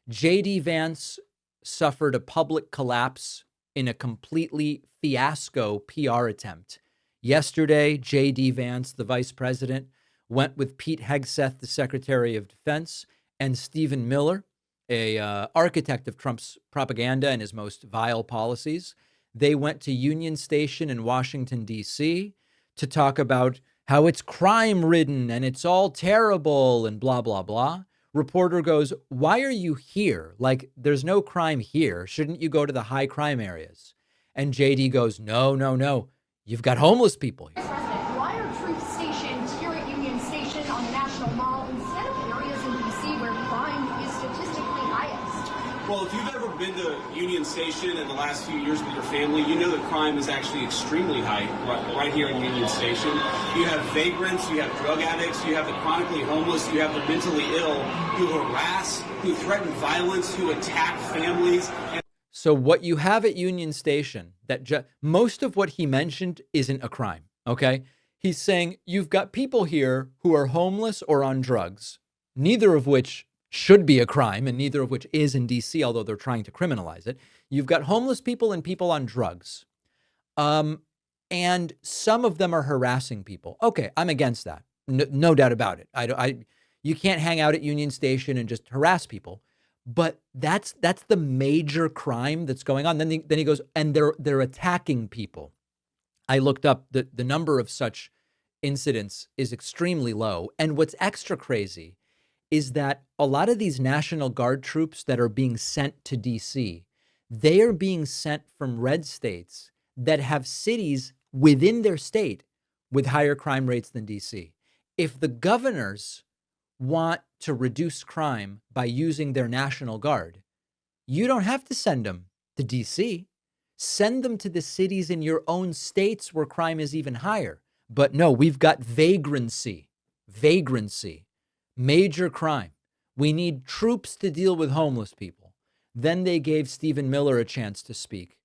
J.D. Vance suffered a public collapse in a completely fiasco PR attempt. Yesterday, J.D. Vance, the vice president, went with Pete Hegseth, the Secretary of Defense, and Stephen Miller, a architect of Trump's propaganda and his most vile policies. They went to Union Station in Washington, D.C. to talk about how it's crime-ridden and it's all terrible and blah, blah, blah. Reporter goes, "Why are you here? Like, there's no crime here. Shouldn't you go to the high crime areas?" And JD goes, "No, no, no. You've got homeless people here." Why are troops stationed here at Union Station on the National Mall instead of areas in D.C. where crime is statistically highest? Well, if you've ever been to Union Station in the last few years with your family, you know that crime is actually extremely high right here in Union Station. You have vagrants, you have drug addicts, you have the chronically homeless, you have the mentally ill who harass, who threaten violence, who attack families. So what you have at Union Station, most of what he mentioned isn't a crime, okay? He's saying you've got people here who are homeless or on drugs, neither of which should be a crime and neither of which is in DC, although they're trying to criminalize it. You've got homeless people and people on drugs. And some of them are harassing people. Okay, I'm against that. No doubt about it. You can't hang out at Union Station and just harass people. But that's the major crime that's going on. Then he goes, and they're attacking people. I looked up the number of such incidents is extremely low. And what's extra crazy is that a lot of these National Guard troops that are being sent to DC, they are being sent from red states that have cities within their state with higher crime rates than DC. If the governors want to reduce crime by using their National Guard, you don't have to send them to DC. Send them to the cities in your own states where crime is even higher. But no, we've got vagrancy, major crime. We need troops to deal with homeless people. Then they gave Stephen Miller a chance to speak.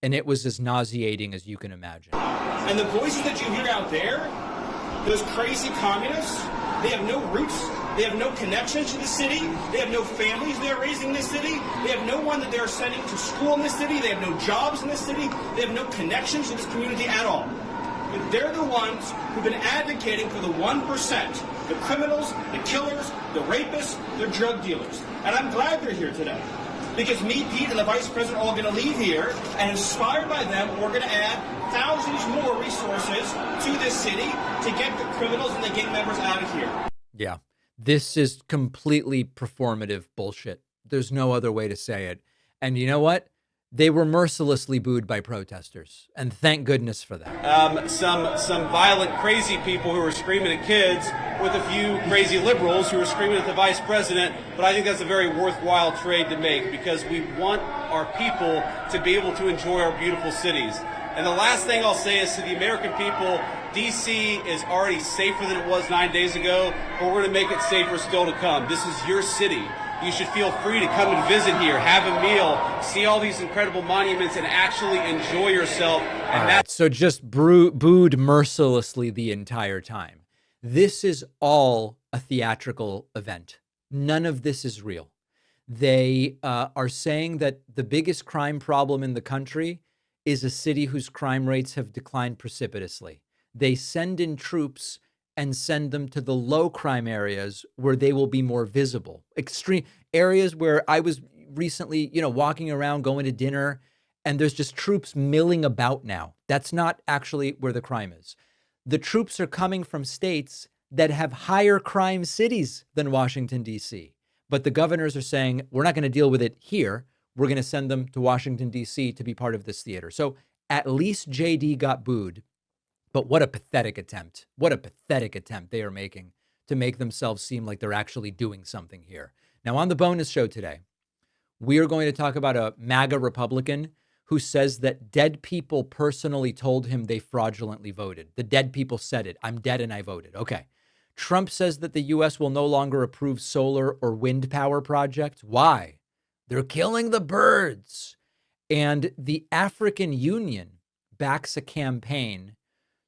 And it was as nauseating as you can imagine. And the voices that you hear out there, those crazy communists, they have no roots. They have no connection to the city. They have no families they're raising in this city. They have no one that they're sending to school in this city. They have no jobs in this city. They have no connection to this community at all. But they're the ones who've been advocating for the 1%, the criminals, the killers, the rapists, the drug dealers. And I'm glad they're here today. Because me, Pete, and the Vice President are all going to leave here, and inspired by them, we're going to add thousands more resources to this city to get the criminals and the gang members out of here. Yeah, this is completely performative bullshit. There's no other way to say it. And you know what? They were mercilessly booed by protesters, and thank goodness for that. Some violent, crazy people who were screaming at kids, with a few crazy liberals who were screaming at the vice president. But I think that's a very worthwhile trade to make, because we want our people to be able to enjoy our beautiful cities. And the last thing I'll say is to the American people, D.C. is already safer than it was 9 days ago, but we're going to make it safer still to come. This is your city. You should feel free to come and visit here, have a meal, see all these incredible monuments, and actually enjoy yourself. And that's so just booed mercilessly the entire time. This is all a theatrical event. None of this is real. They are saying that the biggest crime problem in the country is a city whose crime rates have declined precipitously. They send in troops and send them to the low crime areas where they will be more visible. Extreme areas where I was recently, walking around, going to dinner, and there's just troops milling about now. That's not actually where the crime is. The troops are coming from states that have higher crime cities than Washington, D.C. But the governors are saying, we're not going to deal with it here. We're going to send them to Washington, D.C. to be part of this theater. So at least JD got booed. But what a pathetic attempt. What a pathetic attempt they are making to make themselves seem like they're actually doing something here. Now, on the bonus show today, we are going to talk about a MAGA Republican who says that dead people personally told him they fraudulently voted. The dead people said it. I'm dead and I voted. Okay. Trump says that the U.S. will no longer approve solar or wind power projects. Why? They're killing the birds. And the African Union backs a campaign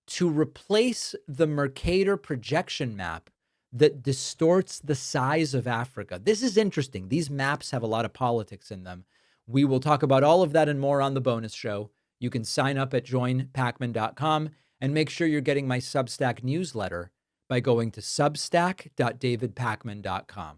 to replace the Mercator projection map that distorts the size of Africa. This is interesting. These maps have a lot of politics in them. We will talk about all of that and more on the bonus show. You can sign up at joinpakman.com and make sure you're getting my Substack newsletter by going to substack.davidpakman.com.